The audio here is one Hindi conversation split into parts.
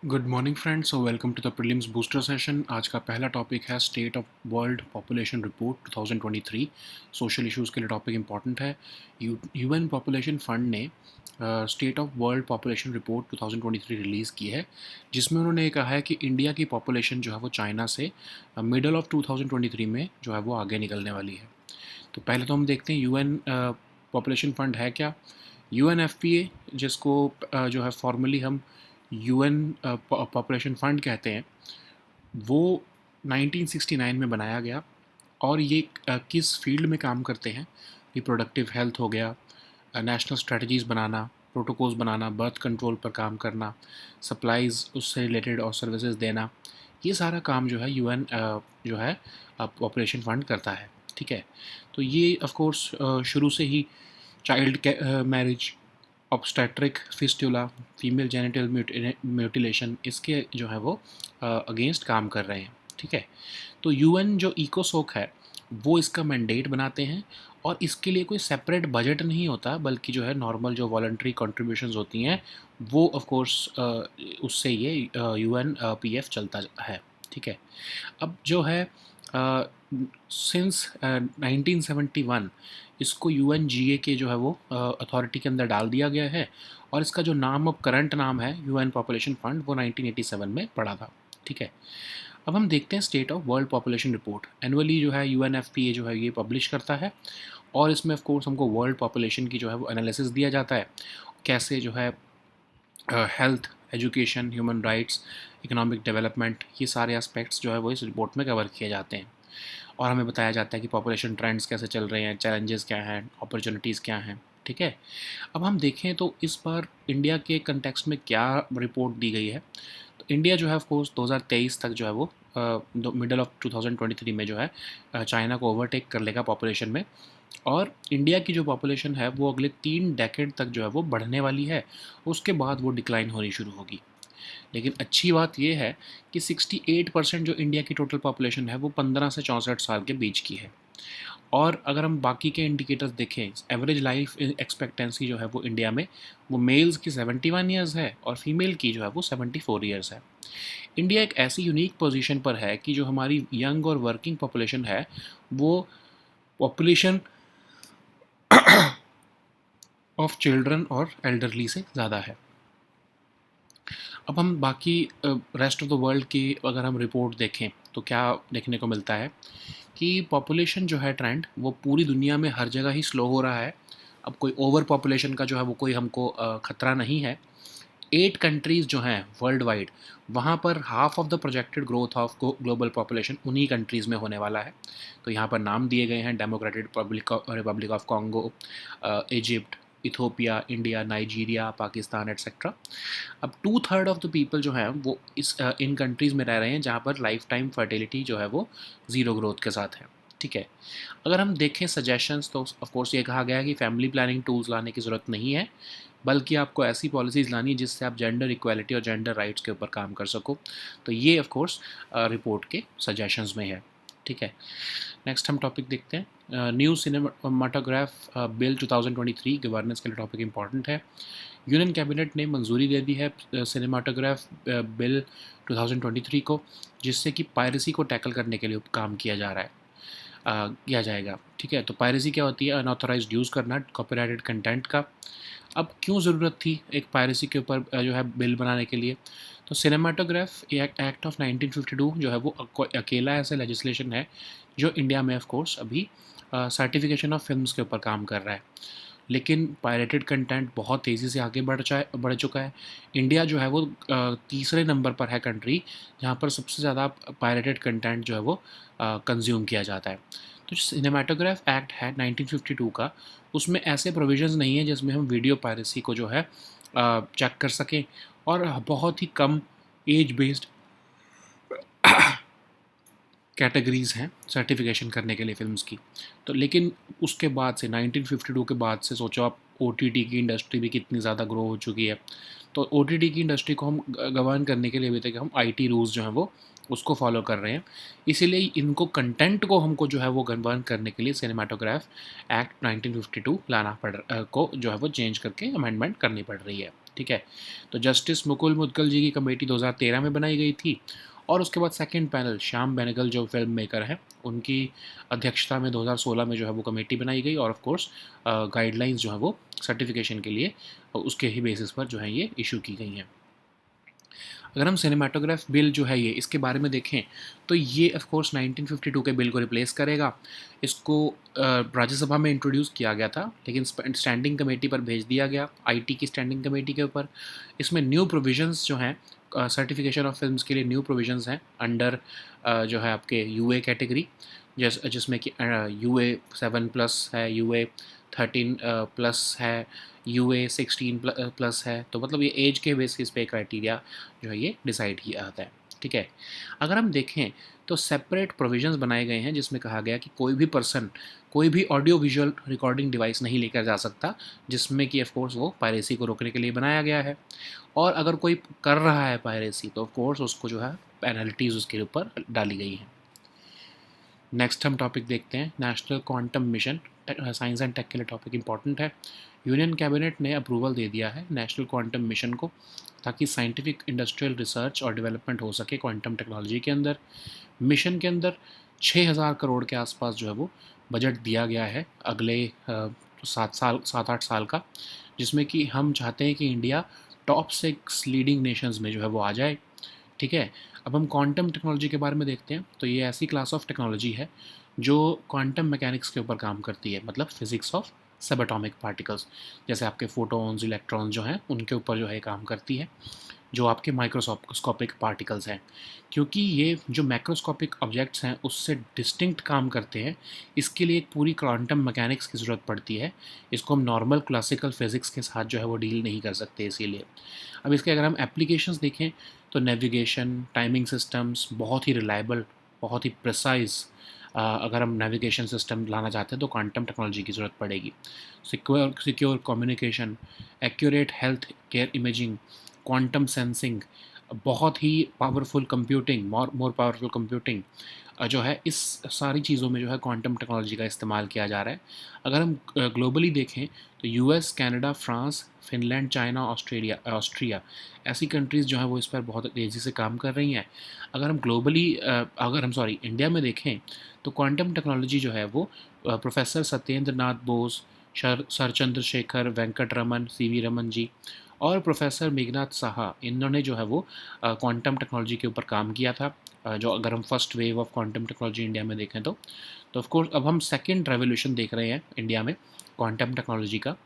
Good morning friends, so welcome to the prelims booster session. आज का पहला टॉपिक है state of world population report 2023। Social issues के लिए टॉपिक इंपॉर्टेंट है। यूएन पॉपुलेशन फंड ने state of world population report 2023 release की है, जिसमें उन्होंने ये कहा है कि इंडिया की पॉपुलेशन जो है वो चाइना से मिडल ऑफ 2023 में जो है वो आगे निकलने वाली है। तो पहले तो हम देखते हैं यूएन पॉपुलेशन फंड है क्या। यूएनएफपीए, जिसको जो है फॉर्मली हम यूएन पॉपुलेशन फंड कहते हैं, वो 1969 में बनाया गया। और ये किस फील्ड में काम करते हैं? रिप्रोडक्टिव हेल्थ हो गया, नेशनल स्ट्रेटजीज़ बनाना, प्रोटोकॉल्स बनाना, बर्थ कंट्रोल पर काम करना, सप्लाइज़ उससे रिलेटेड और सर्विसेज देना, ये सारा काम जो है यूएन जो है पॉपुलेशन फंड करता है। ठीक है, तो ये ऑफ कोर्स शुरू से ही child marriage, obstetric fistula, female genital mutilation, इसके जो है वो अगेंस्ट काम कर रहे हैं। ठीक है, तो यूएन जो इकोसोक है वो इसका मैंडेट बनाते हैं, और इसके लिए कोई सेपरेट बजट नहीं होता, बल्कि जो है नॉर्मल जो वॉलंटरी कंट्रीब्यूशंस होती हैं वो ऑफ कोर्स उससे ये यूएन पीएफ चलता है। ठीक है, अब जो है सिंस 1971 इसको यूएनजीए के जो है वो अथॉरिटी के अंदर डाल दिया गया है, और इसका जो नाम, अब करंट नाम है यूएन पॉपुलेशन फंड, वो 1987 में पड़ा था। ठीक है, अब हम देखते हैं state of world population report. Annually जो है यूएनएफपीए जो है ये पब्लिश करता है, और इसमें ऑफ कोर्स हमको वर्ल्ड पॉपुलेशन की जो है वो एनालिसिस दिया जाता है, कैसे जो है health, education, human rights, economic development, ये सारे एस्पेक्ट्स जो है वो इस रिपोर्ट में कवर किए जाते हैं। और हमें बताया जाता है कि पॉपुलेशन ट्रेंड्स कैसे चल रहे हैं, चैलेंजेस क्या हैं, अपॉर्चुनिटीज़ क्या हैं। ठीक है, अब हम देखें तो इस बार इंडिया के कंटेक्स्ट में क्या रिपोर्ट दी गई है। तो इंडिया जो है ऑफ कोर्स 2023 तक जो है वो मिडल ऑफ 2023 में जो है चाइना को ओवरटेक कर लेगा पॉपुलेशन में, और इंडिया की जो पॉपुलेशन है वो अगले 3 डेकेड तक जो है वो बढ़ने वाली है। उसके बाद वो डिक्लाइन होनी शुरू होगी। लेकिन अच्छी बात यह है कि 68% जो इंडिया की टोटल पॉपुलेशन है वो 15 से 64 साल के बीच की है। और अगर हम बाकी के इंडिकेटर्स देखें, एवरेज लाइफ एक्सपेक्टेंसी जो है वो इंडिया में, वो मेल्स की 71 ईयर्स है और फीमेल की जो है वो 74 ईयर्स है। इंडिया एक ऐसी यूनिक पोजीशन पर है कि जो हमारी यंग और वर्किंग पॉपुलेशन है वो पॉपुलेशन ऑफ चिल्ड्रन और एल्डरली से ज़्यादा है। अब हम बाकी रेस्ट ऑफ द वर्ल्ड की अगर हम रिपोर्ट देखें तो क्या देखने को मिलता है कि पॉपुलेशन जो है ट्रेंड वो पूरी दुनिया में हर जगह ही स्लो हो रहा है। अब कोई ओवर पॉपुलेशन का जो है वो कोई हमको ख़तरा नहीं है। 8 कंट्रीज़ जो हैं वर्ल्ड वाइड, वहाँ पर half of the projected growth of global population उन्हीं कंट्रीज़ में होने वाला है। तो यहाँ पर नाम दिए गए हैं: democratic Republic of Congo, Egypt, Ethiopia, India, Nigeria, Pakistan etcetera. अब 2/3 ऑफ द पीपल जो हैं वो इन कंट्रीज़ में रह रहे हैं जहाँ पर लाइफ टाइम फर्टिलिटी जो है वो ज़ीरो ग्रोथ के साथ है। ठीक है, अगर हम देखें सजेशंस तो ऑफ कोर्स ये कहा गया है कि फैमिली प्लानिंग टूल्स लाने की ज़रूरत नहीं है, बल्कि आपको ऐसी पॉलिसीज़ लानी है जिससे आप जेंडर इक्वालिटी और जेंडर राइट्स के ऊपर काम कर सको। तो ये ऑफ कोर्स रिपोर्ट के सजेशंस में है। ठीक है, नेक्स्ट हम टॉपिक देखते हैं। न्यू सिनेमाटोग्राफ बिल 2023 गवर्नेंस के लिए टॉपिक इंपॉर्टेंट है। यूनियन कैबिनेट ने मंजूरी दे दी है सिनेमाटोग्राफ बिल 2023 को, जिससे कि पायरेसी को टैकल करने के लिए काम किया जा रहा है, किया जाएगा। ठीक है, तो पायरेसी क्या होती है? अनऑथराइज्ड यूज़ करना कॉपीराइटेड कंटेंट का। अब क्यों ज़रूरत थी एक पायरेसी के ऊपर जो है बिल बनाने के लिए? तो सिनेमाटोग्राफ एक्ट ऑफ 1952 जो है वो अकेला ऐसा लेजिस्लेशन है जो इंडिया में ऑफ कोर्स अभी सर्टिफिकेशन ऑफ फिल्म्स के ऊपर काम कर रहा है। लेकिन पायरेटेड कंटेंट बहुत तेज़ी से आगे बढ़ चुका है। इंडिया जो है वो तीसरे नंबर पर है कंट्री जहाँ पर सबसे ज़्यादा पायरेटेड कंटेंट जो है वो कंज्यूम किया जाता है। तो जो सिनेमाटोग्राफ एक्ट है 1952 का, उसमें ऐसे प्रोविजंस नहीं है जिसमें हम वीडियो पायरेसी को जो है चेक कर सकें, और बहुत ही कम एज बेस्ड कैटेगरीज़ हैं सर्टिफिकेशन करने के लिए फ़िल्म्स की। तो लेकिन उसके बाद से 1952 के बाद से सोचो आप, ओटीटी की इंडस्ट्री भी कितनी ज़्यादा ग्रो हो चुकी है। तो ओटीटी की इंडस्ट्री को हम गवर्न करने के लिए भी थे कि हम आईटी रूल्स जो हैं वो उसको फॉलो कर रहे हैं। इसीलिए इनको कंटेंट को हमको जो है वो गवर्न करने के लिए सिनेमाटोग्राफ एक्ट 1952 को जो है वो चेंज करके अमेंडमेंट करनी पड़ रही है। ठीक है। तो जस्टिस मुकुल मुदगल जी की कमेटी 2013 में बनाई गई थी और उसके बाद सेकंड पैनल श्याम बेनेगल जो फिल्म मेकर हैं उनकी अध्यक्षता में 2016 में जो है वो कमेटी बनाई गई और ऑफ कोर्स गाइडलाइंस जो है वो सर्टिफिकेशन के लिए उसके ही बेसिस पर जो है ये इशू की गई हैं। अगर हम सिनेमाटोग्राफ बिल जो है ये इसके बारे में देखें तो ये ऑफ कोर्स 1952 के बिल को रिप्लेस करेगा। इसको राज्यसभा में इंट्रोड्यूस किया गया था लेकिन स्टैंडिंग कमेटी पर भेज दिया गया, आईटी की स्टैंडिंग कमेटी के ऊपर। इसमें न्यू प्रोविजंस जो हैं सर्टिफिकेशन ऑफ फिल्म्स के लिए न्यू प्रोविजंस हैं अंडर जो है आपके यूए कैटेगरी, जिसमें कि UA7+ है, UA13+ है, UA16+ है। तो मतलब ये एज के बेसिस पे क्राइटेरिया जो है ये डिसाइड किया जाता है। ठीक है। अगर हम देखें तो सेपरेट प्रोविजंस बनाए गए हैं जिसमें कहा गया कि कोई भी पर्सन कोई भी ऑडियो विजुअल रिकॉर्डिंग डिवाइस नहीं लेकर जा सकता, जिसमें कि ऑफ कोर्स वो पायरेसी को रोकने के लिए बनाया गया है। और अगर कोई कर रहा है पायरेसी तो ऑफ कोर्स उसको जो है पेनल्टीज उसके ऊपर डाली गई हैं। नेक्स्ट हम टॉपिक देखते हैं national quantum mission. Science and tech के लिए टॉपिक इंपॉर्टेंट है। यूनियन कैबिनेट ने अप्रूवल दे दिया है नेशनल क्वांटम मिशन को ताकि साइंटिफिक इंडस्ट्रियल रिसर्च और डेवलपमेंट हो सके क्वांटम टेक्नोलॉजी के अंदर। मिशन के अंदर 6,000 करोड़ के आसपास जो है वो बजट दिया गया है अगले 7-8 साल का, जिसमें कि हम चाहते हैं कि इंडिया टॉप 6 लीडिंग नेशंस में जो है वो आ जाए। ठीक है। अब हम क्वांटम टेक्नोलॉजी के बारे में देखते हैं तो ये ऐसी क्लास ऑफ टेक्नोलॉजी है जो क्वांटम मैकेनिक्स के ऊपर काम करती है, मतलब फिजिक्स ऑफ सब एटॉमिक पार्टिकल्स, जैसे आपके फोटॉन्स इलेक्ट्रॉन्स जो हैं उनके ऊपर जो है काम करती है, जो आपके माइक्रोस्कोपिक पार्टिकल्स हैं। क्योंकि ये जो मैक्रोस्कोपिक ऑब्जेक्ट्स हैं उससे डिस्टिंक्ट काम करते हैं, इसके लिए एक पूरी क्वांटम मैकेनिक्स की ज़रूरत पड़ती है। इसको हम नॉर्मल क्लासिकल फिज़िक्स के साथ जो है वो डील नहीं कर सकते इसीलिए। अब इसके अगर हम एप्लीकेशंस देखें तो नेविगेशन, टाइमिंग सिस्टम्स, बहुत ही रिलायबल, बहुत ही प्रिसाइज अगर हम नेविगेशन सिस्टम लाना चाहते हैं तो क्वांटम टेक्नोलॉजी की ज़रूरत पड़ेगी। Secure communication, accurate health care imaging, quantum sensing, बहुत ही powerful computing, more powerful computing जो है, इस सारी चीज़ों में जो है क्वांटम टेक्नोलॉजी का इस्तेमाल किया जा रहा है। अगर हम ग्लोबली देखें तो US, Canada, France, Finland, China, Austria ऐसी कंट्रीज़ जो हैं वो इस पर बहुत तेज़ी से काम कर रही हैं। अगर हम ग्लोबली अगर हम सॉरी इंडिया में देखें तो क्वांटम टेक्नोलॉजी जो है वो professor Satyendra Nath Bose, sir Chandrashekhar Venkat Raman, CV Raman ji और प्रोफेसर मेघनाथ साहा, इन्होंने जो है वो क्वांटम टेक्नोलॉजी के ऊपर काम किया था। जो अगर हम first wave of quantum technology India में देखें तो ऑफ कोर्स अब हम सेकंड रेवोल्यूशन देख रहे हैं इंडिया में क्वांटम टेक्नोलॉजी का।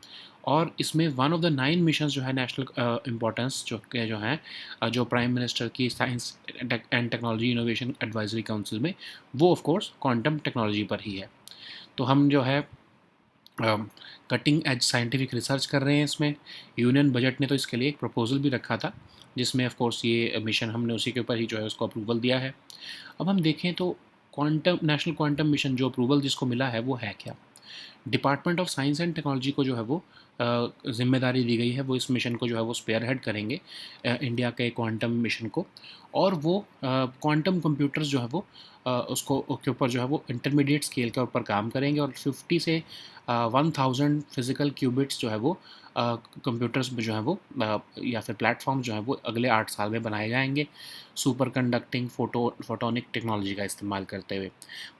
और इसमें वन ऑफ द 9 मिशन जो है नेशनल इम्पोर्टेंस जो हैं जो प्राइम मिनिस्टर की science and technology innovation advisory council में, वो ऑफ कोर्स क्वांटम टेक्नोलॉजी पर ही है। तो हम जो है कटिंग एज साइंटिफिक रिसर्च कर रहे हैं इसमें। यूनियन बजट ने तो इसके लिए एक प्रपोजल भी रखा था जिसमें ऑफ कोर्स ये मिशन हमने उसी के ऊपर ही जो है उसको अप्रूवल दिया है। अब हम देखें तो क्वांटम नेशनल क्वांटम मिशन जो अप्रूवल जिसको मिला है वो है क्या। Department of science and technology को जो है वो जिम्मेदारी दी गई है, वो इस मिशन को जो है वो स्पेयर हेड करेंगे इंडिया के क्वांटम मिशन को। और वो क्वांटम कंप्यूटर्स जो है वो उसको के ऊपर जो है वो इंटरमीडिएट स्केल के ऊपर काम करेंगे और 50 से 1000 फिजिकल क्यूबिट्स जो है वो कंप्यूटर्स में जो है वो या फिर प्लेटफॉर्म जो है वो अगले 8 साल में बनाए जाएंगे सुपर कंडक्टिंग फोटोनिक टेक्नोलॉजी का इस्तेमाल करते हुए।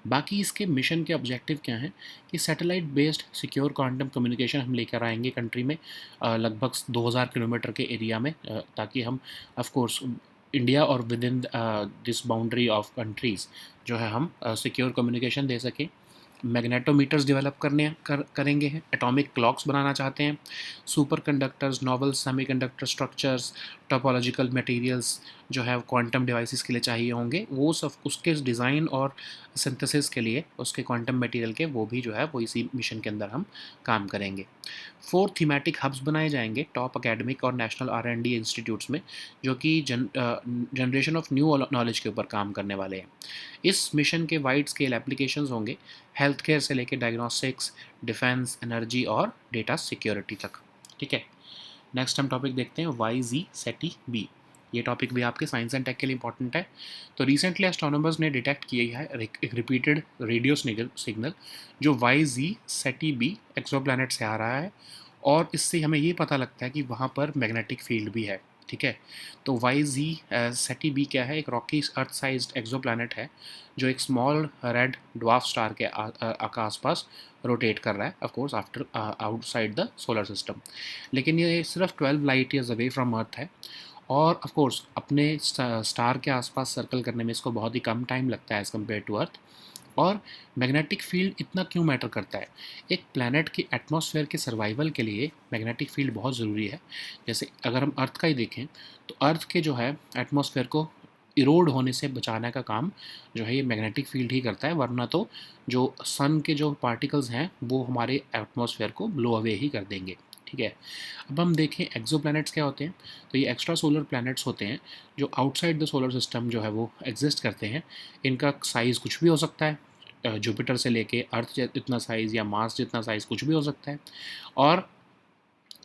बाकी इसके मिशन के ऑब्जेक्टिव क्या हैं कि satellite based secure quantum communication हम लेकर आएंगे कंट्री में लगभग 2000 किलोमीटर के एरिया में, ताकि हम ऑफ कोर्स इंडिया और with in this boundary of countries जो है हम सिक्योर कम्युनिकेशन दे सकें। मैग्नेटोमीटर्स डेवलप करेंगे हैं, एटॉमिक क्लॉक्स बनाना चाहते हैं, super conductors, novel semiconductor structures, topological materials जो है क्वांटम डिवाइसेस के लिए चाहिए होंगे, वो सब उसके डिज़ाइन और सिंथेसिस के लिए उसके क्वांटम मटेरियल के वो भी जो है वो इसी मिशन के अंदर हम काम करेंगे। 4 थीमेटिक हब्स बनाए जाएंगे टॉप एकेडमिक और नेशनल R&D इंस्टीट्यूट्स में, जो कि जनरेशन ऑफ न्यू नॉलेज के ऊपर काम करने वाले हैं। इस मिशन के वाइड स्केल एप्लीकेशंस होंगे हेल्थ केयर से लेकर डायग्नोस्टिक्स, डिफेंस, एनर्जी और डेटा सिक्योरिटी तक। ठीक है। नेक्स्ट हम टॉपिक देखते हैं YZ-SETI-B। ये टॉपिक भी आपके साइंस एंड टेक के लिए इंपॉर्टेंट है। तो रिसेंटली एस्ट्रोनॉमर्स ने डिटेक्ट किया है एक रिपीटेड रेडियो सिग्नल जो YZ-SETI-B एक्सोप्लैनेट से आ रहा है और इससे हमें ये पता लगता है कि वहाँ पर मैग्नेटिक फील्ड भी है, ठीक है। तो वाई जी सेटी बी क्या है, एक रॉकी अर्थ साइज्ड एक्सोप्लैनेट है जो एक स्मॉल रेड ड्वार्फ स्टार के आसपास रोटेट कर रहा है, of course after outside the solar system. लेकिन ये सिर्फ 12 लाइट ईयर्स अवे फ्रॉम अर्थ है, और ऑफ कोर्स अपने स्टार के आसपास सर्कल करने में इसको बहुत ही कम टाइम लगता है एज़ कम्पेयर टू अर्थ। और मैग्नेटिक फील्ड इतना क्यों मैटर करता है? एक प्लैनेट की एटमॉस्फेयर के सर्वाइवल के लिए मैग्नेटिक फील्ड बहुत ज़रूरी है। जैसे अगर हम अर्थ का ही देखें, तो अर्थ के जो है एटमॉस्फेयर को इरोड होने से बचाने का काम जो है ये मैग्नेटिक फील्ड ही करता है, वरना तो जो सन के जो पार्टिकल्स हैं वो हमारे एटमॉस्फेयर को ब्लो अवे ही कर देंगे, ठीक है। अब हम देखें एक्सोप्लैनेट्स क्या होते हैं, तो ये एक्स्ट्रा सोलर प्लैनेट्स होते हैं जो आउटसाइड द सोलर सिस्टम जो है वो एग्जिस्ट करते हैं। इनका साइज़ कुछ भी हो सकता है, जुपिटर से लेके अर्थ जितना साइज़ या मार्स जितना साइज़ कुछ भी हो सकता है। और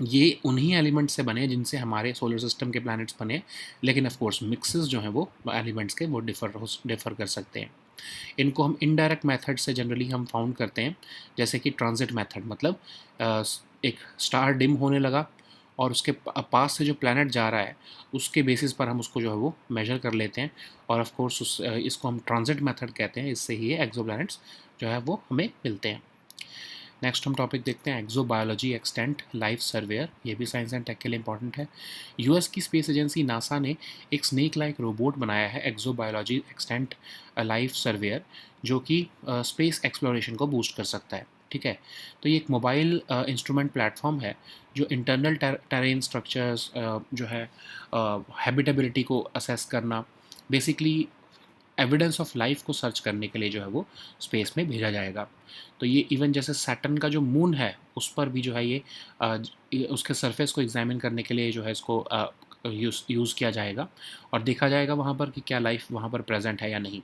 ये उन्हीं एलिमेंट्स से बने जिनसे हमारे सोलर सिस्टम के प्लैनेट्स बने, लेकिन ऑफ कोर्स मिक्सेस जो हैं वो एलिमेंट्स के वो डिफ़र कर सकते हैं। इनको हम इनडायरेक्ट मेथड से जनरली हम फाउंड करते हैं, जैसे कि ट्रांजिट मेथड, मतलब एक स्टार डिम होने लगा और उसके पास से जो प्लैनेट जा रहा है उसके बेसिस पर हम उसको जो है वो मेजर कर लेते हैं, और ऑफ कोर्स इसको हम ट्रांजिट मेथड कहते हैं। इससे ही एक्सोप्लैनेट्स जो है वो हमें मिलते हैं। नेक्स्ट हम टॉपिक देखते हैं एक्सोबायोलॉजी एक्सटेंट लाइफ सर्वेयर। ये भी साइंस एंड टेक के लिए इंपॉर्टेंट है। यूएस की स्पेस एजेंसी नासा ने एक स्नेक लाइक रोबोट बनाया है एक्सोबायोलॉजी एक्सटेंट लाइफ सर्वेयर, जो कि स्पेस एक्सप्लोरेशन को बूस्ट कर सकता है, ठीक है। तो ये एक मोबाइल इंस्ट्रूमेंट प्लेटफॉर्म है जो इंटरनल टेरेन स्ट्रक्चर्स जो है हैबिटेबिलिटी को असेस करना, बेसिकली एविडेंस ऑफ लाइफ को सर्च करने के लिए जो है वो स्पेस में भेजा जाएगा। तो ये इवन जैसे सैटर्न का जो मून है उस पर भी जो है ये उसके सरफेस को एग्जामिन करने के लिए जो है इसको यूज़ किया जाएगा, और देखा जाएगा वहाँ पर कि क्या लाइफ वहाँ पर प्रेजेंट है या नहीं।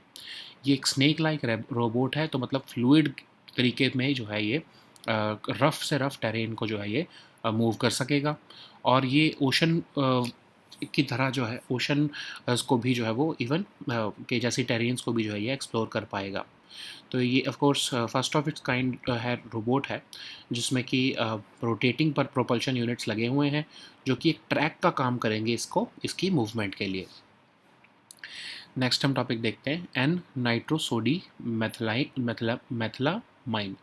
ये एक स्नेक लाइक रोबोट है, तो मतलब फ्लूइड तरीके में जो है ये रफ़ से रफ़ टेरेन को जो है ये मूव कर सकेगा, और ये ओशन की तरह जो है ओशन को भी जो है वो इवन के जैसी टेरेन्स को भी जो है ये एक्सप्लोर कर पाएगा। तो ये of course first of its kind है रोबोट है, जिसमें कि रोटेटिंग पर प्रोपल्शन यूनिट्स लगे हुए हैं जो कि एक ट्रैक का काम करेंगे इसको इसकी मूवमेंट के लिए। नेक्स्ट हम टॉपिक देखते हैं एन नाइट्रोसोडी मैथिलामाइन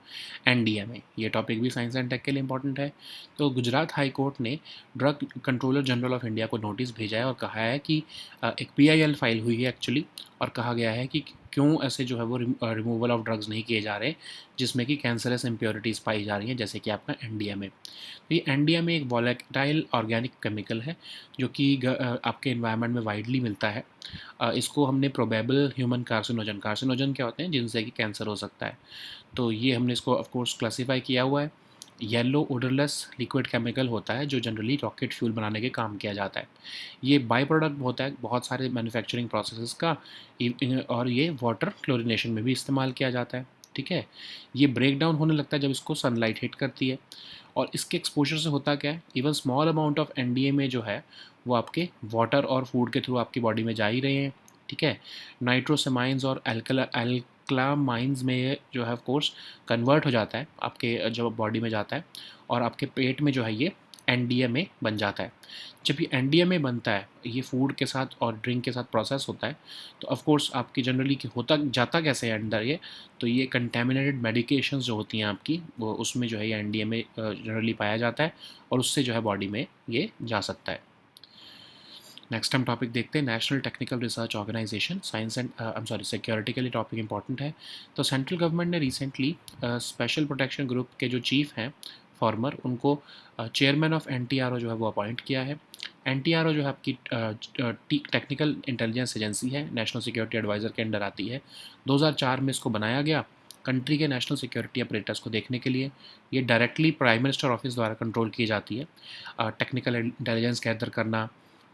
NDMA। ये टॉपिक भी साइंस एंड टेक के लिए इंपॉर्टेंट है। तो गुजरात हाई कोर्ट ने drug controller general of India को नोटिस भेजा है और कहा है कि एक PIL फाइल हुई है एक्चुअली, और कहा गया है कि क्यों ऐसे जो है वो रिमूवल ऑफ ड्रग्स नहीं किए जा रहे जिसमें कि कैंसरस इम्प्योरिटीज़ पाई जा रही हैं, जैसे कि आपका NDMA। तो ये NDMA एक वॉलेटाइल ऑर्गेनिक केमिकल है जो कि आपके इन्वायरमेंट में वाइडली मिलता है। इसको हमने प्रोबेबल ह्यूमन कार्सिनोजन क्या होते हैं जिनसे कि कैंसर हो सकता है, तो ये हमने इसको ऑफ कोर्स क्लासीफाई किया हुआ है। येलो ओडरलेस लिक्विड केमिकल होता है जो जनरली रॉकेट फ्यूल बनाने के काम किया जाता है। ये बाई प्रोडक्ट होता है बहुत सारे मैन्युफैक्चरिंग प्रोसेसेस का, और ये वाटर क्लोरिनेशन में भी इस्तेमाल किया जाता है, ठीक है। ये ब्रेक डाउन होने लगता है जब इसको सनलाइट हिट करती है, और इसके एक्सपोजर से होता क्या है, even small amount of NDMA जो है वो आपके वाटर और फूड के थ्रू आपकी बॉडी में जा ही रहे हैं, ठीक है। नाइट्रोसेमाइंस और एल्कलामाइंस में ये जो है ऑफ कोर्स कन्वर्ट हो जाता है आपके जब बॉडी में जाता है, और आपके पेट में जो है ये NDMA बन जाता है। जब ये NDMA बनता है, ये फूड के साथ और ड्रिंक के साथ प्रोसेस होता है, तो ऑफ कोर्स आपकी जनरली होता जाता कैसे है अंदर ये, तो ये कंटेमिनेटेड मेडिकेशंस जो होती हैं आपकी वो उसमें जो है ये NDMA जनरली पाया जाता है, और उससे जो है बॉडी में ये जा सकता है। नेक्स्ट हम टॉपिक देखते हैं national technical research organisation science and security के लिए टॉपिक इंपॉर्टेंट है। तो सेंट्रल गवर्नमेंट ने रिसेंटली स्पेशल प्रोटेक्शन ग्रुप के जो चीफ हैं फॉर्मर, उनको चेयरमैन ऑफ NTRO जो है वो अपॉइंट किया है। NTRO जो है आपकी टेक्निकल इंटेलिजेंस एजेंसी है, नेशनल सिक्योरिटी एडवाइज़र के अंडर आती है। 2004 में इसको बनाया गया कंट्री के नेशनल सिक्योरिटी अपरेटस को देखने के लिए। ये डायरेक्टली प्राइम मिनिस्टर ऑफिस द्वारा कंट्रोल की जाती है। टेक्निकल इंटेलिजेंस गैदर करना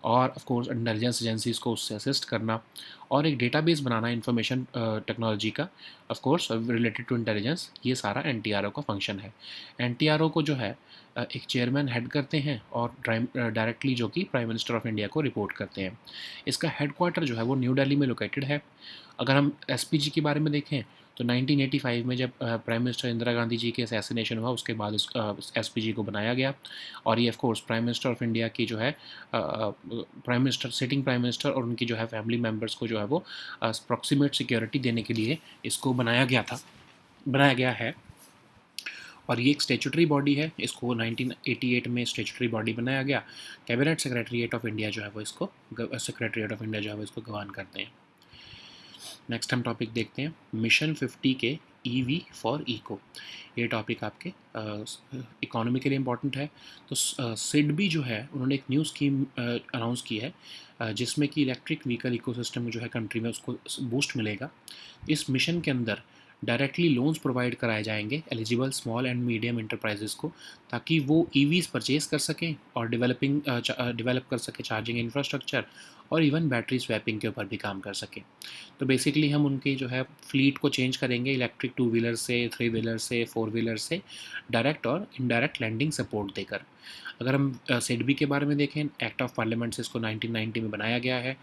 और ऑफ कोर्स इंटेलिजेंस एजेंसीज़ को उससे असिस्ट करना, और एक डेटाबेस बनाना इंफॉर्मेशन टेक्नोलॉजी का of course related to intelligence, ये सारा NTRO का फंक्शन है। NTRO को जो है एक चेयरमैन हेड करते हैं और डायरेक्टली जो कि प्राइम मिनिस्टर ऑफ इंडिया को रिपोर्ट करते हैं। इसका हेडक्वार्टर जो है वो न्यू दिल्ली में लोकेटेड है। अगर हम SPG के बारे में देखें तो 1985 में जब प्राइम मिनिस्टर इंदिरा गांधी जी के असैसिनेशन हुआ, उसके बाद इस एसपीजी को बनाया गया। और ये of course prime minister of India की जो है prime minister, sitting prime minister और उनकी जो है फैमिली मेम्बर्स को जो है वो प्रॉक्सिमेट सिक्योरिटी देने के लिए इसको बनाया गया है। और ये एक स्टेचुटरी बॉडी है, इसको 1988 में स्टेचुटरी बॉडी बनाया गया। कैबिनेट सेक्रेटरीट ऑफ इंडिया जो है वो इसको गवर्न करते हैं। नेक्स्ट हम टॉपिक देखते हैं, मिशन 50 के ईवी फॉर इको। ये टॉपिक आपके इकोनॉमी के लिए इम्पॉर्टेंट है। तो सिडबी जो है उन्होंने एक न्यू स्कीम अनाउंस की है जिसमें कि इलेक्ट्रिक व्हीकल इकोसिस्टम जो है कंट्री में उसको बूस्ट मिलेगा। इस मिशन के अंदर डायरेक्टली लोन्स प्रोवाइड कराए जाएंगे eligible small and medium enterprises को, ताकि वो ईवीज परचेज कर सकें और डेवलप कर सकें चार्जिंग इंफ्रास्ट्रक्चर और इवन बैटरी स्वैपिंग के ऊपर भी काम कर सकें। तो बेसिकली हम उनकी जो है फ्लीट को चेंज करेंगे इलेक्ट्रिक 2 व्हीलर से, 3 व्हीलर से, 4 व्हीलर से डायरेक्ट और इनडायरेक्ट लैंडिंग सपोर्ट देकर। अगर हम सिडबी के बारे में देखें, एक्ट ऑफ पार्लियामेंट से इसको 1990 में बनाया गया है।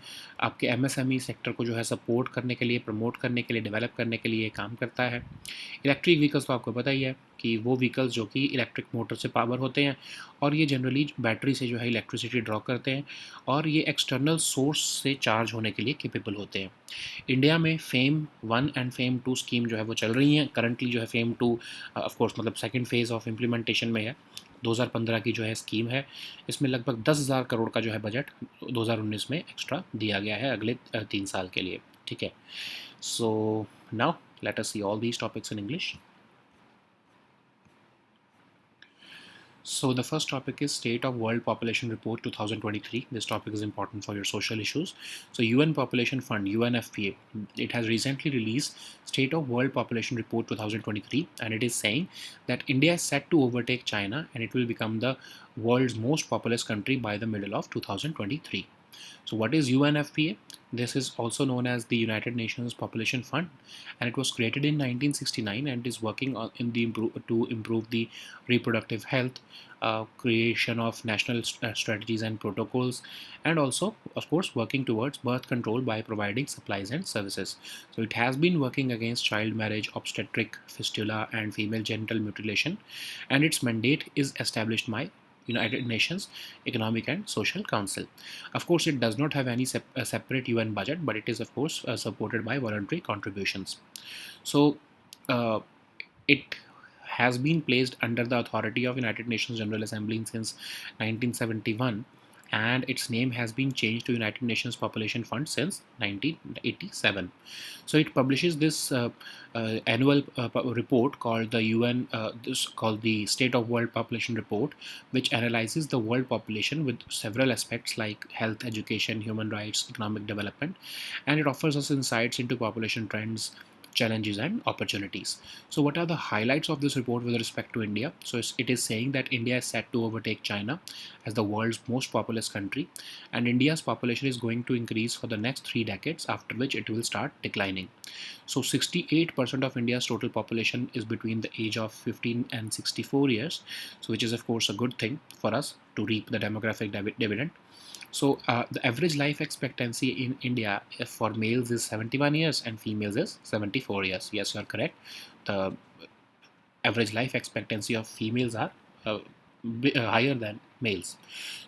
आपके एमएसएमई सेक्टर को जो है सपोर्ट करने के लिए, प्रमोट करने के लिए, डेवलप करने के लिए काम करता है। इलेक्ट्रिक व्हीकल्स तो आपको पता ही है कि वो व्हीकल्स जो कि इलेक्ट्रिक मोटर से पावर होते हैं और ये जनरली बैटरी से जो है इलेक्ट्रिसिटी ड्रॉ करते हैं और ये एक्सटर्नल सोर्स से चार्ज होने के लिए केपेबल होते हैं। इंडिया में फेम 1 एंड फेम 2 स्कीम जो है वो चल रही हैं। करंटली जो है फेम 2 ऑफ कोर्स मतलब सेकंड फेज़ ऑफ इम्प्लीमेंटेशन में है। 2015 की जो है स्कीम है, इसमें लगभग 10,000 करोड़ का जो है बजट 2019 में एक्स्ट्रा दिया गया है अगले 3 साल के लिए। ठीक है, so now let us see all these topics in English. So the first topic is State of World Population Report 2023. This topic is important for your social issues. So UN Population Fund, UNFPA, it has recently released State of World Population Report 2023, and it is saying that India is set to overtake China and it will become the world's most populous country by the middle of 2023. So what is UNFPA? This is also known as the United Nations Population Fund, and it was created in 1969 and is working on to improve the reproductive health, creation of national strategies and protocols, and also of course working towards birth control by providing supplies and services. So it has been working against child marriage, obstetric, fistula and female genital mutilation, and its mandate is established by United Nations Economic and Social Council. Of course, it does not have any separate UN budget, but it is of course supported by voluntary contributions. So it has been placed under the authority of United Nations General Assembly since 1971, and its name has been changed to United Nations Population Fund since 1987. So it publishes this annual report called the State of World Population Report, which analyzes the world population with several aspects like health, education, human rights, economic development, and it offers us insights into population trends, challenges and opportunities. So what are the highlights of this report with respect to India? So it is saying that India is set to overtake China as the world's most populous country, and India's population is going to increase for the next 3 decades, after which it will start declining. So 68% of India's total population is between the age of 15 and 64 years, so which is of course a good thing for us to reap the demographic dividend. So the average life expectancy in India for males is 71 years and females is 74 years. Yes, you are correct. The average life expectancy of females are higher than males.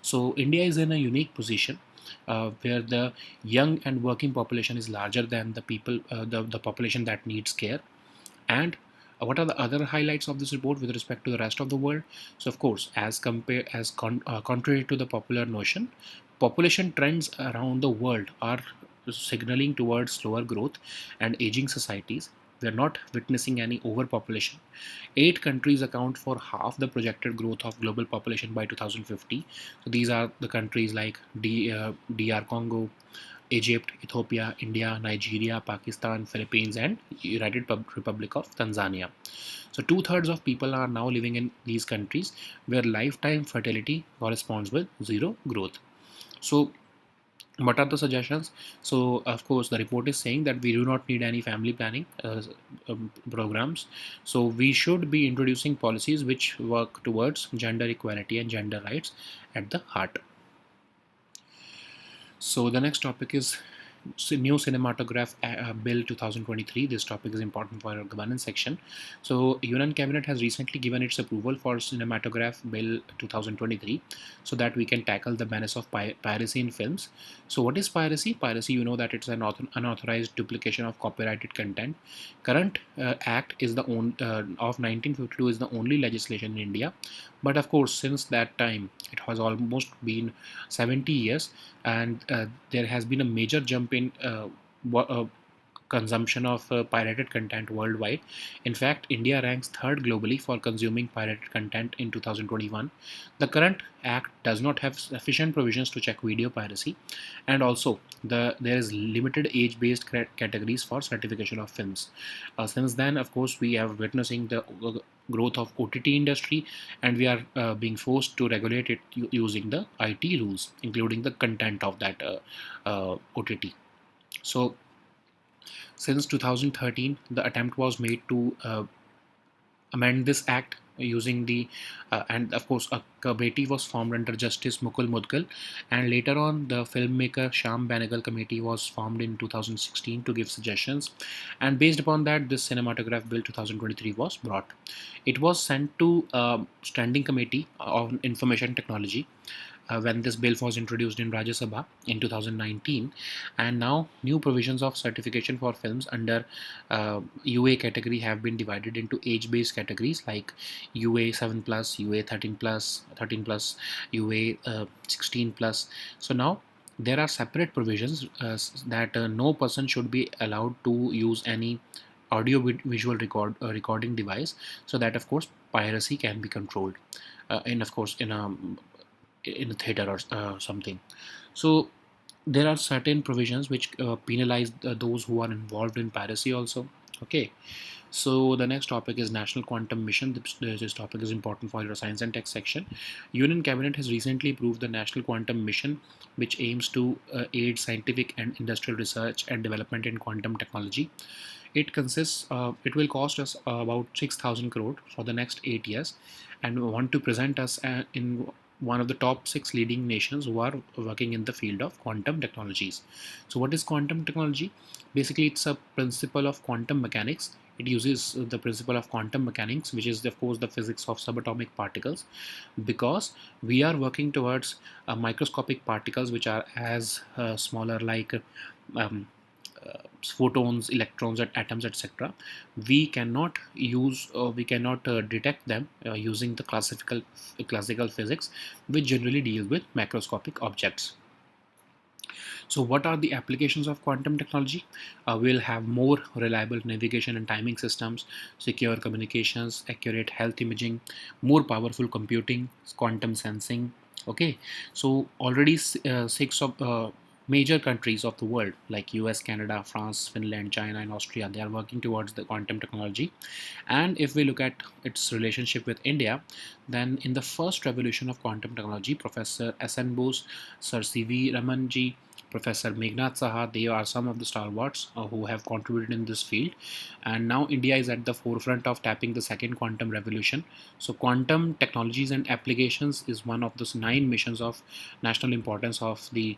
So India is in a unique position where the young and working population is larger than the people, the population that needs care. And what are the other highlights of this report with respect to the rest of the world? So of course, contrary to the popular notion, population trends around the world are signaling towards slower growth and aging societies. We are not witnessing any overpopulation. 8 countries account for half the projected growth of global population by 2050. So these are the countries like DR Congo, Egypt, Ethiopia, India, Nigeria, Pakistan, Philippines, and United Republic of Tanzania. So 2/3 of people are now living in these countries where lifetime fertility corresponds with zero growth. So what are the suggestions? So of course the report is saying that we do not need any family planning programs. So we should be introducing policies which work towards gender equality and gender rights at the heart. So the next topic is new cinematograph bill 2023. This topic is important for our governance section. So union cabinet has recently given its approval for cinematograph bill 2023, so that we can tackle the menace of piracy in films. So what is piracy? Piracy, you know that it's an unauthorized duplication of copyrighted content. Current act is the of 1952 is the only legislation in India, but of course since that time it has almost been 70 years, and there has been a major jump in consumption of pirated content worldwide. In fact, India ranks third globally for consuming pirated content in 2021. The current act does not have sufficient provisions to check video piracy, and also there is limited age-based categories for certification of films. Since then, of course, we are witnessing the growth of OTT industry, and we are being forced to regulate it using the IT rules, including the content of that OTT. So since 2013, the attempt was made to amend this act using the and of course a committee was formed under Justice Mukul Mudgal, and later on the filmmaker Sham Benegal committee was formed in 2016 to give suggestions, and based upon that this cinematograph bill 2023 was brought. It was sent to standing committee on information technology when this bill was introduced in Rajya Sabha in 2019, and now new provisions of certification for films under UA category have been divided into age-based categories like UA 7 plus, UA 13 plus, 13 plus, UA 16 plus. So now there are separate provisions that no person should be allowed to use any audio visual recording device, so that of course piracy can be controlled in of course in a theater or something. So there are certain provisions which penalize those who are involved in piracy also. Okay, so the next topic is National Quantum Mission. This topic is important for your science and tech section. Union Cabinet has recently approved the National Quantum Mission, which aims to aid scientific and industrial research and development in quantum technology. It will cost us about 6,000 crore for the next 8 years, and we want to present us in one of the top 6 leading nations who are working in the field of quantum technologies. So what is quantum technology? Basically, it's a principle of quantum mechanics. It uses the principle of quantum mechanics, which is of course the physics of subatomic particles, because we are working towards microscopic particles which are as smaller like um, photons, electrons, and atoms, etc. We cannot detect them using the classical physics, which generally deals with macroscopic objects. So what are the applications of quantum technology? We'll have more reliable navigation and timing systems, secure communications, accurate health imaging, more powerful computing, quantum sensing. Okay, so already six of major countries of the world like US, Canada, France, Finland, China, and Austria, they are working towards the quantum technology. And if we look at its relationship with India, then in the first revolution of quantum technology, Professor S.N. Bose, Sir C.V. Ramanji, Professor Meghnad Saha, they are some of the stalwarts who have contributed in this field. And now India is at the forefront of tapping the second quantum revolution. So quantum technologies and applications is one of those 9 missions of national importance of the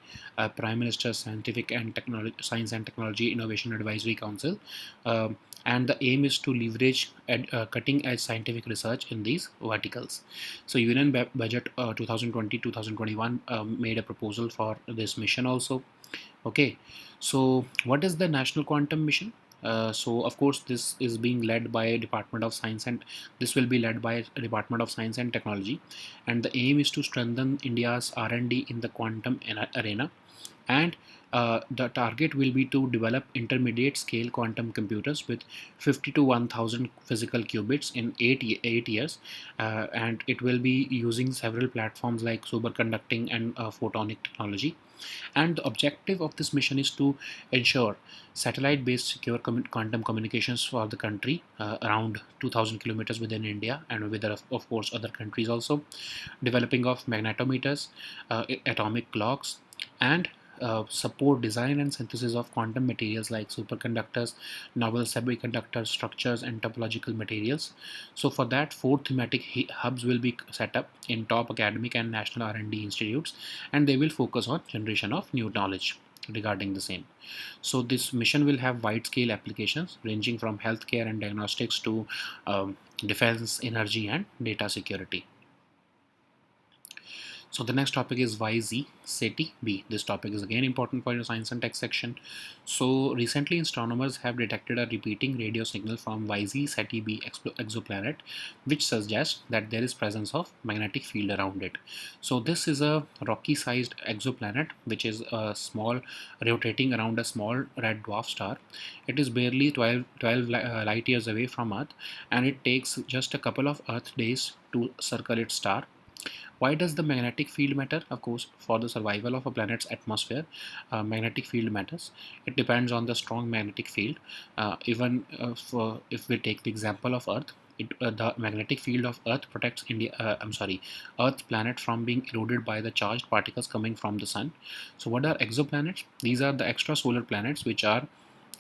Prime Minister's Science and Technology Innovation Advisory Council. And the aim is to leverage cutting edge scientific research in these verticals. So Union Budget 2020-2021 made a proposal for this mission also. Okay, so what is the National Quantum Mission? So of course this is being led by Department of Science, and this will be led by Department of Science and Technology, and the aim is to strengthen India's R&D in the quantum arena, and the target will be to develop intermediate scale quantum computers with 50 to 1000 physical qubits in 8 years, and it will be using several platforms like superconducting and photonic technology. And the objective of this mission is to ensure satellite based secure quantum communications for the country around 2000 kilometers within India, and with of course other countries also, developing of magnetometers, atomic clocks, and support design and synthesis of quantum materials like superconductors, novel semiconductor structures, and topological materials. So for that, 4 thematic hubs will be set up in top academic and national R&D institutes, and they will focus on generation of new knowledge. regarding the same. So this mission will have wide-scale applications ranging from healthcare and diagnostics to defense, energy, and data security. So the next topic is YZ SETI B. This topic is again important for your science and tech section. So recently astronomers have detected a repeating radio signal from YZ SETI B exoplanet, which suggests that there is presence of magnetic field around it. So this is a rocky sized exoplanet which is a small, rotating around a small red dwarf star. It is barely 12 light years away from Earth, and it takes just a couple of Earth days to circle its star. Why does the magnetic field matter? Of course, for the survival of a planet's atmosphere, magnetic field matters. It depends on the strong magnetic field. Even if we take the example of Earth, the magnetic field of Earth protects Earth planet from being eroded by the charged particles coming from the sun. So, what are exoplanets? These are the extrasolar planets which are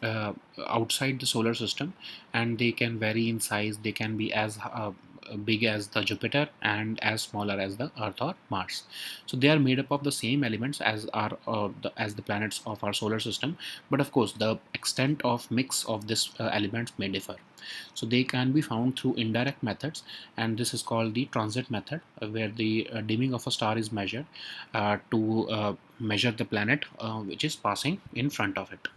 uh, outside the solar system, and they can vary in size. They can be as big as the Jupiter and as smaller as the Earth or Mars. So they are made up of the same elements as the planets of our solar system, but of course the extent of mix of this elements may differ. So they can be found through indirect methods, and this is called the transit method, where the dimming of a star is measured to measure the planet which is passing in front of it.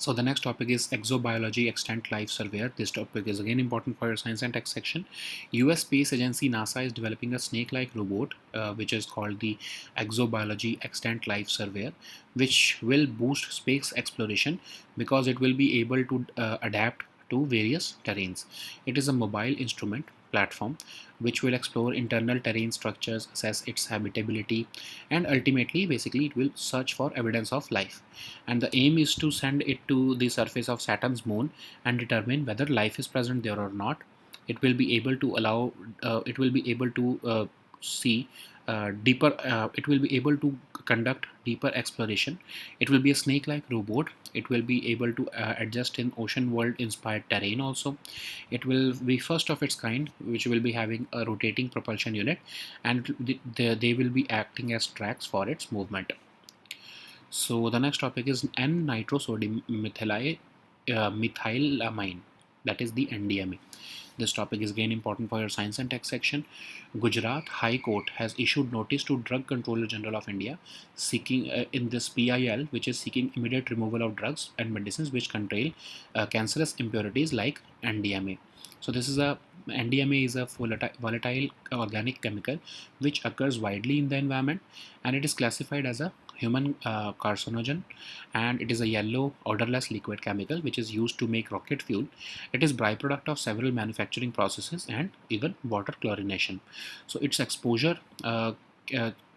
So the next topic is exobiology extant life surveyor. This topic is again important for your science and tech section. US space agency NASA is developing a snake-like robot which is called the exobiology extant life surveyor, which will boost space exploration because it will be able to adapt to various terrains. It is a mobile instrument platform which will explore internal terrain structures, assess its habitability, and ultimately basically it will search for evidence of life. And the aim is to send it to the surface of Saturn's moon and determine whether life is present there or not. It will be able to see deeper, it will be able to conduct deeper exploration. It will be a snake-like robot. It will be able to adjust in ocean world inspired terrain also. It will be first of its kind, which will be having a rotating propulsion unit, and they will be acting as tracks for its movement. So the next topic is N-nitrosodium methylamine, that is the NDMA. This topic is again important for your science and tech section. Gujarat High Court has issued notice to Drug Controller General of India seeking in this PIL, which is seeking immediate removal of drugs and medicines which contain cancerous impurities like NDMA. So this is a NDMA is a volatile organic chemical which occurs widely in the environment, and it is classified as a human carcinogen, and it is a yellow odorless liquid chemical which is used to make rocket fuel. It is byproduct of several manufacturing processes and even water chlorination. So its exposure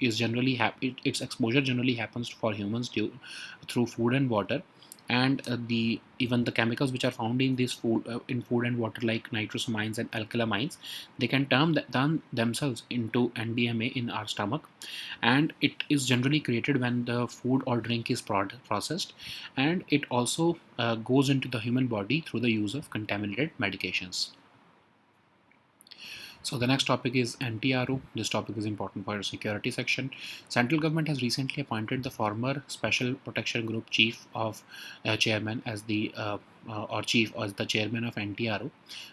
is generally its exposure generally happens for humans through food and water, and the even the chemicals which are found in this food in food and water like nitrosamines and alkylamines, they can turn themselves into NDMA in our stomach, and it is generally created when the food or drink is processed, and it also goes into the human body through the use of contaminated medications. So the next topic is NTRO. This topic is important for your security section. Central government has recently appointed the former Special Protection Group chief of chairman as the chief as the chairman of NTRO,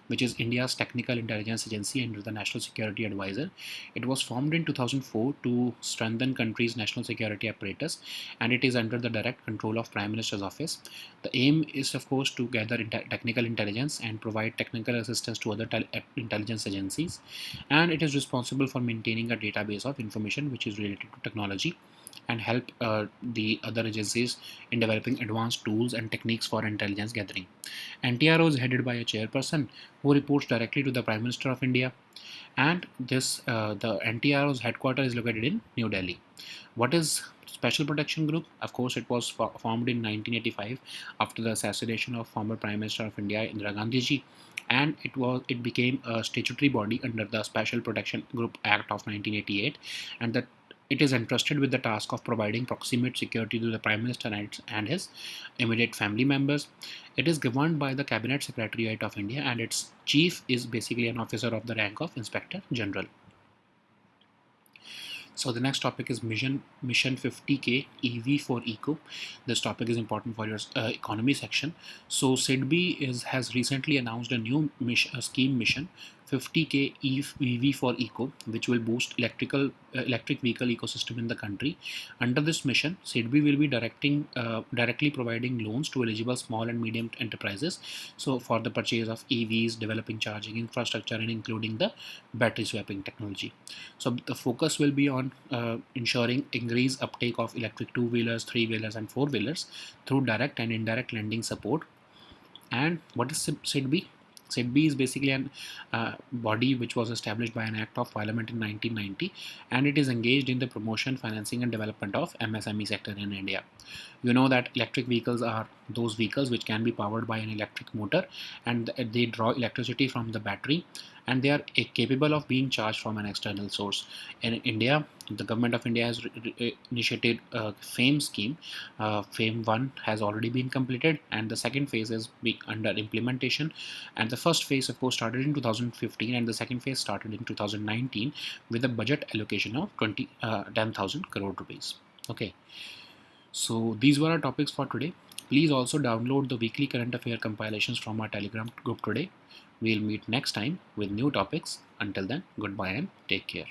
which is India's technical intelligence agency under the National Security Advisor. It was formed in 2004 to strengthen country's national security apparatus, and it is under the direct control of Prime Minister's office. The aim is, of course, to gather technical intelligence and provide technical assistance to other intelligence agencies, and it is responsible for maintaining a database of information which is related to technology and help the other agencies in developing advanced tools and techniques for intelligence gathering. NTRO is headed by a chairperson who reports directly to the Prime Minister of India, and the NTRO's headquarters is located in New Delhi. What is Special Protection Group? Of course, it was formed in 1985 after the assassination of former Prime Minister of India Indira Gandhi ji, and it became a statutory body under the Special Protection Group Act of 1988, and that it is entrusted with the task of providing proximate security to the Prime Minister and his immediate family members. It is governed by the Cabinet Secretariat of India, and its chief is basically an officer of the rank of Inspector General. So the next topic is Mission 50K EV for Eco. This topic is important for your economy section. So SIDBI has recently announced a new scheme mission 50K EV for Eco, which will boost electric vehicle ecosystem in the country. Under this mission, SIDBI will be directly providing loans to eligible small and medium enterprises. So for the purchase of EVs, developing charging infrastructure, and including the battery swapping technology. So the focus will be on ensuring increased uptake of electric two-wheelers, three-wheelers, and four-wheelers through direct and indirect lending support. And what is SIDBI? SIDBI is basically an body which was established by an Act of Parliament in 1990, and it is engaged in the promotion, financing, and development of MSME sector in India. You know that electric vehicles are those vehicles which can be powered by an electric motor, and they draw electricity from the battery, and they are capable of being charged from an external source. In India, the government of India has initiated a FAME scheme. FAME 1 has already been completed, and the second phase is under implementation. And the first phase, of course, started in 2015, and the second phase started in 2019 with a budget allocation of 10,000 crore rupees. Okay, so these were our topics for today. Please also download the weekly current affair compilations from our Telegram group today. We'll meet next time with new topics. Until then, goodbye and take care.